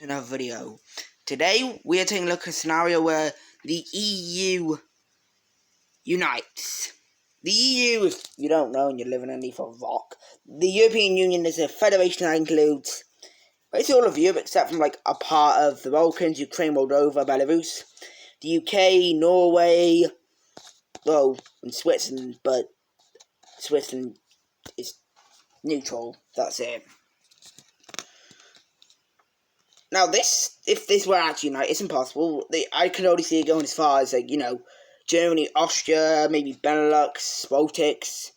Another video. Today we are taking a look at a scenario where the EU unites. The EU, if you don't know and you're living underneath a rock, the European Union is a federation that includes basically all of Europe except from like a part of the Balkans, Ukraine, Moldova, Belarus, the UK, Norway, and Switzerland, but Switzerland is neutral. That's it. Now, if this were actually united, it's impossible. I can only see it going as far as, Germany, Austria, maybe Benelux, Baltics.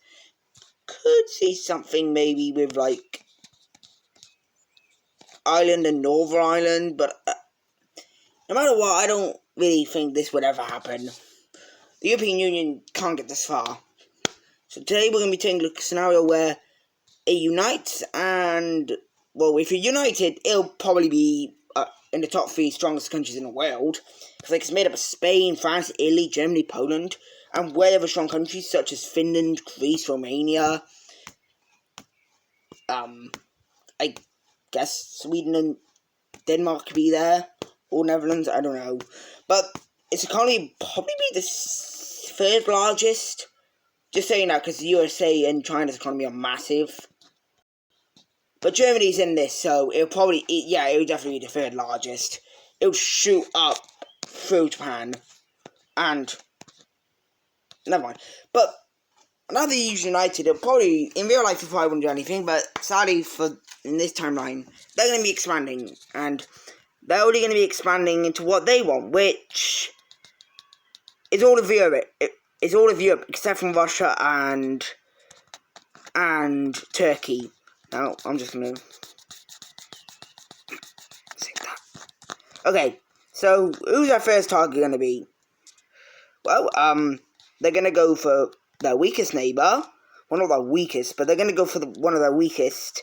Could see something maybe with, Ireland and Northern Ireland, but no matter what, I don't really think this would ever happen. The European Union can't get this far. So today we're going to be taking a look at a scenario where it unites, and, if you're united, it'll probably be in the top 3 strongest countries in the world, because it's made up of Spain, France, Italy, Germany, Poland, and way other strong countries such as Finland, Greece, Romania, I guess Sweden and Denmark could be there, or Netherlands, I don't know, but its economy probably be the 3rd largest, just saying that because the USA and China's economy are massive. But Germany's in this, so it'll definitely be the 3rd largest. It'll shoot up through Japan, and never mind. But now that EU's united, it'll probably, in real life, it probably wouldn't do anything, but sadly, in this timeline, they're going to be expanding, and they're only going to be expanding into what they want, which is all of Europe. It's all of Europe, except from Russia and Turkey. Now, I'm just going to save that. Okay, so who's our first target going to be? Well, they're going to go for their weakest neighbour. Well, not their weakest, but they're going to go for one of their weakest.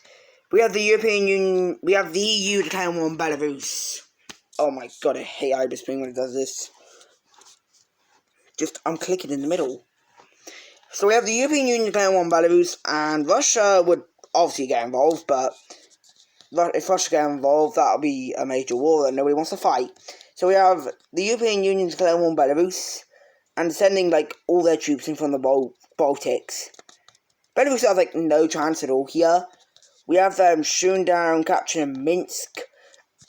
We have the European Union, we have the EU declaring war on Belarus. Oh my god, I hate Iberspring when it does this. I'm clicking in the middle. So we have the European Union declaring war on Belarus, and Russia would obviously get involved, but if Russia get involved, that'll be a major war that nobody wants to fight. So we have the European Union declaring war on Belarus, and sending, all their troops in from the Baltics. Belarus has, no chance at all here. We have them shooting down, capturing Minsk,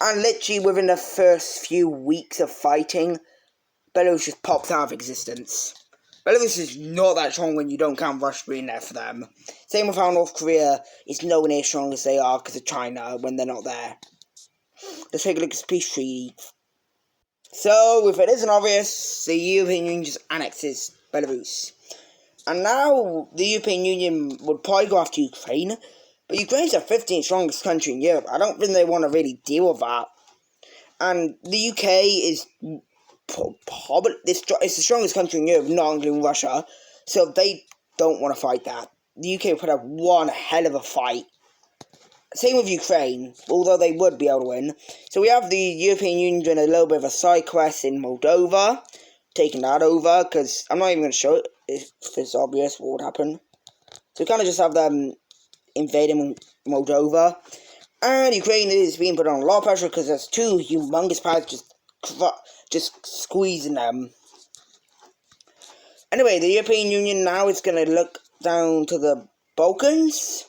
and literally within the first few weeks of fighting, Belarus just pops out of existence. Belarus is not that strong when you don't count Russia being there for them. Same with how North Korea is nowhere near as strong as they are because of China when they're not there. Let's take a look at the peace treaty. So, if it isn't obvious, the European Union just annexes Belarus. And now, the European Union would probably go after Ukraine, but Ukraine's the 15th strongest country in Europe. I don't think they want to really deal with that. And the UK is probably it's the strongest country in Europe, not including Russia, so they don't want to fight that. The UK would put up one hell of a fight. Same with Ukraine, although they would be able to win. So we have the European Union doing a little bit of a side quest in Moldova, taking that over, because I'm not even going to show it if it's obvious what would happen. So we kind of just have them invading Moldova, and Ukraine is being put on a lot of pressure because there's 2 humongous powers just squeezing them. Anyway, the European Union now is going to look down to the Balkans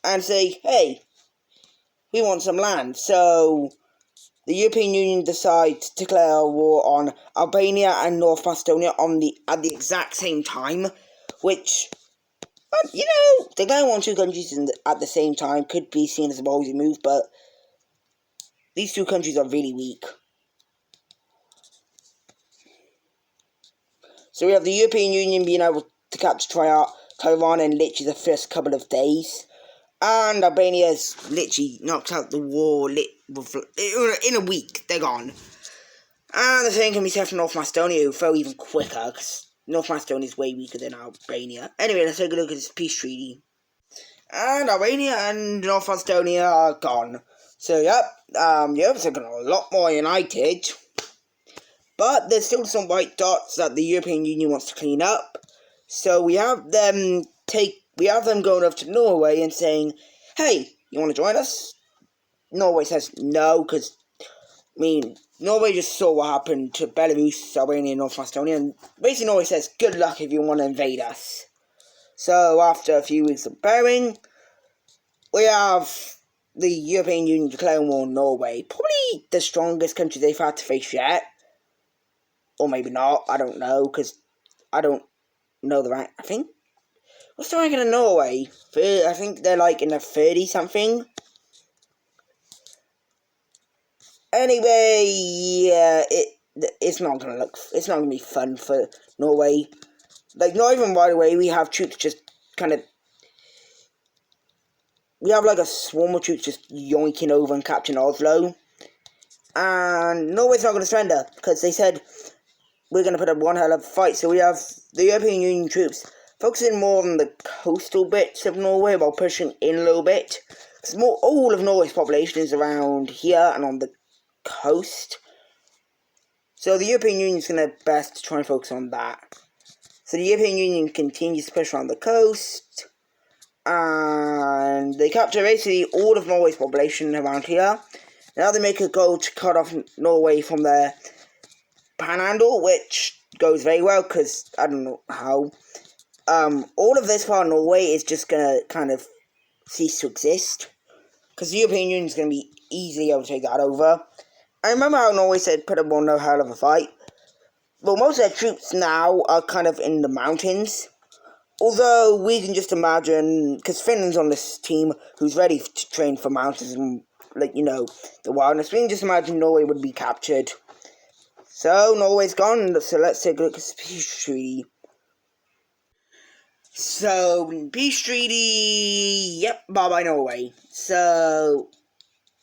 and say, hey, we want some land. So the European Union decides to declare a war on Albania and North Macedonia at the exact same time, which, declaring on 2 countries at the same time could be seen as a ballsy move, but these 2 countries are really weak. So we have the European Union being able to capture Taiwan in literally the first couple of days. And Albania's literally knocked out the war in a week. They're gone. And the same can be said for North Macedonia, who fell even quicker, because North Macedonia is way weaker than Albania. Anyway, let's take a look at this peace treaty. And Albania and North Macedonia are gone. So, Europe's looking a lot more united. But there's still some white dots that the European Union wants to clean up. So we have them going up to Norway and saying, hey, you want to join us? Norway says no, because, I mean, Norway just saw what happened to Belarus, Albania, North Macedonia, and basically Norway says, good luck if you want to invade us. So, after a few weeks of preparing, we have the European Union declaring war on Norway. Probably the strongest country they've had to face yet. Or maybe not, I don't know, because I don't know the rank. I think, what's the ranking of Norway? I think they're like in the 30-something. Anyway, yeah, it's not gonna be fun for Norway. Like, not even right away, we have troops just kind of, we have like a swarm of troops just yoinking over and capturing Oslo. And Norway's not going to surrender, because they said, we're going to put up one hell of a fight. So we have the European Union troops focusing more on the coastal bits of Norway while pushing in a little bit. Because all of Norway's population is around here and on the coast. So the European Union is going to best try and focus on that. So the European Union continues to push around the coast. And they capture basically all of Norway's population around here. Now they make a goal to cut off Norway from their panhandle, which goes very well, because I don't know how. All of this part of Norway is just going to kind of cease to exist, because the European Union is going to be easily able to take that over. I remember how Norway said put up one hell of a fight. Well, most of their troops now are kind of in the mountains. Although we can just imagine, because Finland's on this team who's ready to train for mountains and, like, you know, the wilderness. We can just imagine Norway would be captured. So, Norway's gone, so let's take a look at the peace treaty. So, peace treaty, yep, bye-bye Norway. So,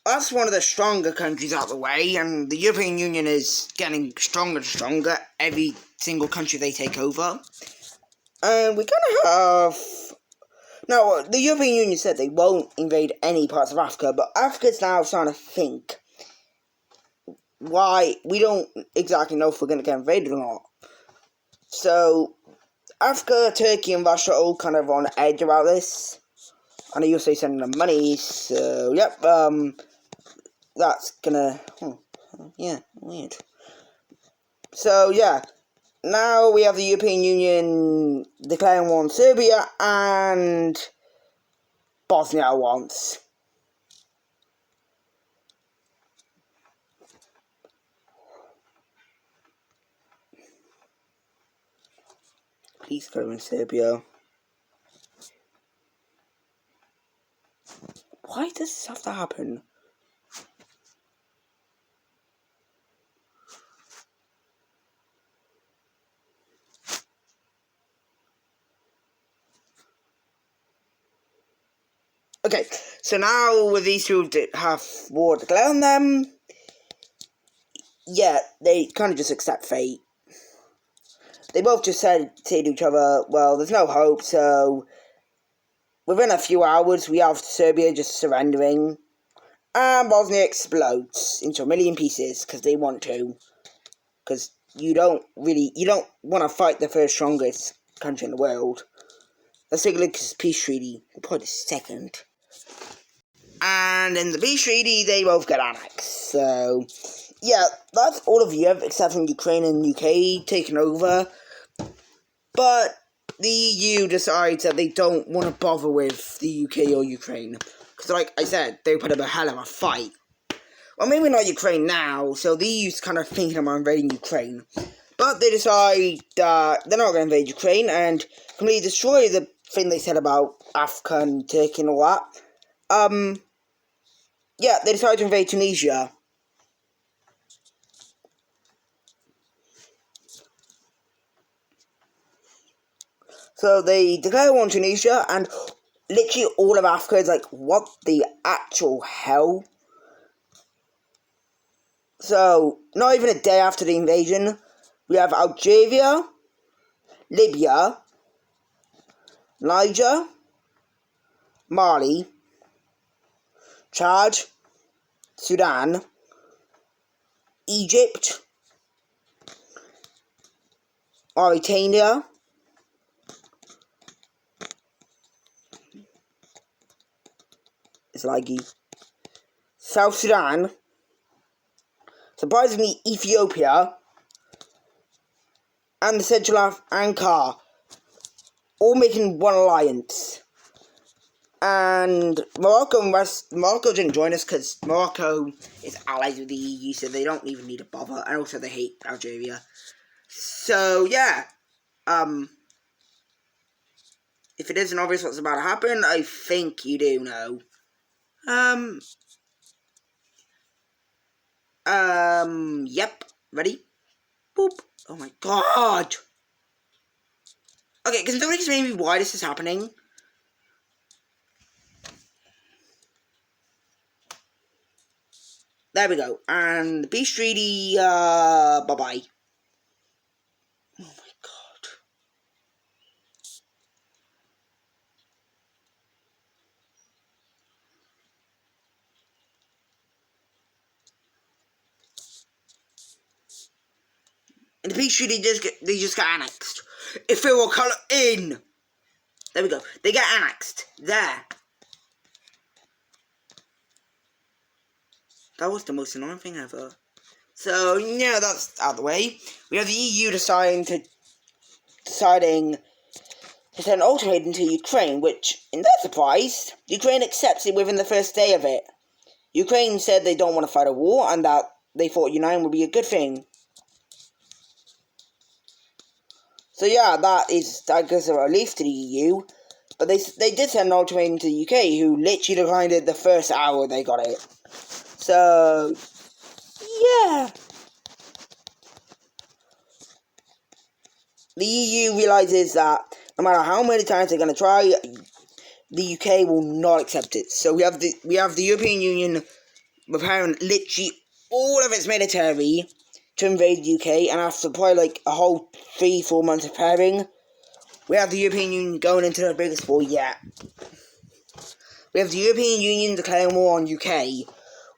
that's one of the stronger countries out of the way, and the European Union is getting stronger and stronger every single country they take over. And we kind of have... Now, the European Union said they won't invade any parts of Africa, but Africa's now starting to think why we don't exactly know if we're going to get invaded or not. So, Africa, Turkey, and Russia are all kind of on the edge about this. And the USA sending them money, so, yep, that's gonna... yeah, weird. So, yeah. Now we have the European Union declaring war on Serbia and Bosnia at once. Please go in Serbia. Why does this have to happen? Okay, so now with these two have war declared on them, yeah, they kind of just accept fate. They both just say to each other, well, there's no hope, so within a few hours we have Serbia just surrendering, and Bosnia explodes into a million pieces, because they want to. Because you don't want to fight the first strongest country in the world. Let's take a look at this peace treaty. We'll put it second. And in the peace treaty, they both get annexed. So, yeah, that's all of Europe except from Ukraine and UK taking over. But the EU decides that they don't want to bother with the UK or Ukraine. Because, like I said, they put up a hell of a fight. Well, maybe not Ukraine now, so the EU's kind of thinking about invading Ukraine. But they decide that they're not going to invade Ukraine and completely destroy the thing they said about Africa and Turkey and all that. Yeah, they decided to invade Tunisia. So they declare war on Tunisia, and literally all of Africa is like, what the actual hell? So, not even a day after the invasion, we have Algeria, Libya, Niger, Mali, Chad, Sudan, Egypt, Mauritania, it's laggy, South Sudan, surprisingly Ethiopia, and the Central Ankara, all making one alliance. And Morocco didn't join us because Morocco is allies with the EU, so they don't even need to bother, and also they hate Algeria. So yeah, if it isn't obvious what's about to happen, I think you do know. Yep, ready? Boop. Oh my god. Okay, can somebody explain me why this is happening? There we go. And the Peace Treaty, bye-bye. Oh my god. And the Peace Treaty they just got annexed. If it were colour in. There we go. They get annexed. There. That was the most annoying thing ever. So, yeah, that's out of the way. We have the EU deciding to send an ultimatum to Ukraine, which, in their surprise, Ukraine accepts it within the first day of it. Ukraine said they don't want to fight a war, and that they thought uniting would be a good thing. So yeah, that gives a relief to the EU. But they did send an ultimatum to the UK, who literally declined it the first hour they got it. So, yeah. The EU realizes that no matter how many times they're going to try, the UK will not accept it. So we have the European Union preparing literally all of its military to invade the UK, and after probably like a whole 3-4 months of preparing, we have the European Union going into the biggest war yet. We have the European Union declaring war on UK,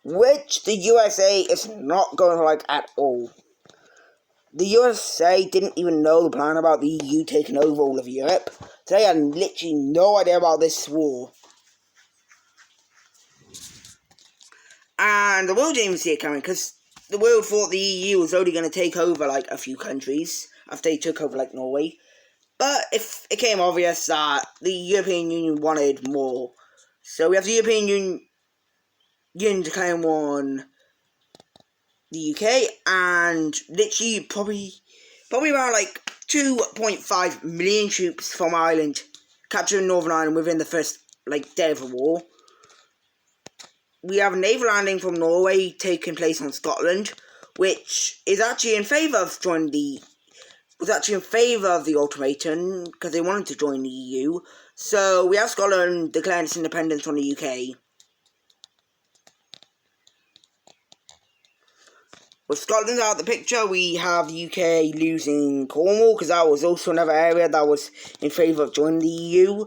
which the USA is not going to like at all. The USA didn't even know the plan about the EU taking over all of Europe, so they had literally no idea about this war. And the world didn't even see it coming, because the world thought the EU was only going to take over like a few countries after they took over like Norway. But if it became obvious that the European Union wanted more, so we have the European Union declaring war on the UK, and literally probably around like 2.5 million troops from Ireland capturing Northern Ireland within the first like day of the war. We have a naval landing from Norway taking place on Scotland, which is actually in favour of the ultimatum because they wanted to join the EU. So we have Scotland declaring its independence from the UK. With Scotland out of the picture, we have the UK losing Cornwall, because that was also another area that was in favour of joining the EU.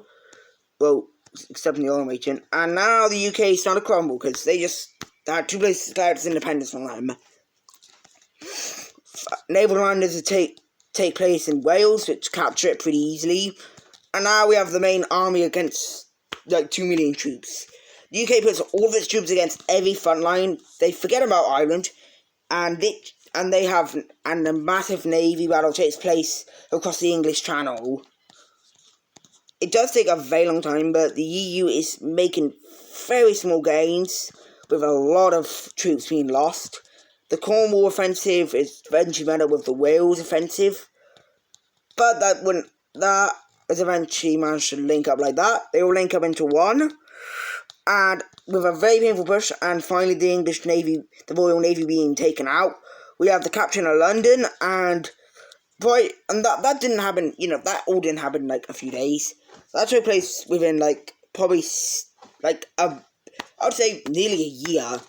Well, accepting the ultimatum. And now the UK is starting to crumble, because they had 2 places declared its independence from them. Naval landings to take place in Wales, which capture it pretty easily. And now we have the main army against like 2 million troops. The UK puts all of its troops against every front line. They forget about Ireland. And a massive navy battle takes place across the English Channel. It does take a very long time, but the EU is making very small gains, with a lot of troops being lost. The Cornwall offensive is eventually met up with the Wales offensive, but that is eventually managed to link up like that. They will link up into one, and with a very painful push, and finally the English Navy, the Royal Navy being taken out, we have the capturing of London, and that didn't happen, that all didn't happen in like a few days. That took place within like probably like I would say nearly a year.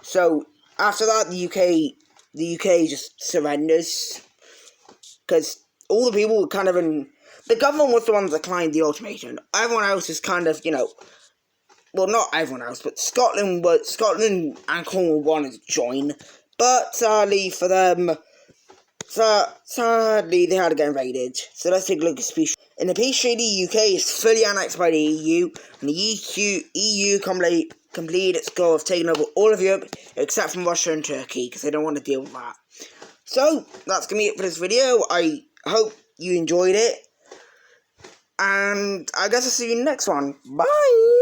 So after that, the UK just surrenders, because all the people were kind of the government was the one that declined the ultimatum. Everyone else is kind of, well, not everyone else, but Scotland and Cornwall wanted to join, but sadly for them, sadly they had to get invaded. So let's take a look at the speech. In the peace treaty, UK is fully annexed by the EU, and the EU completed its goal of taking over all of Europe except from Russia and Turkey, because they don't want to deal with that. So, that's going to be it for this video. I hope you enjoyed it, and I guess I'll see you in the next one. Bye!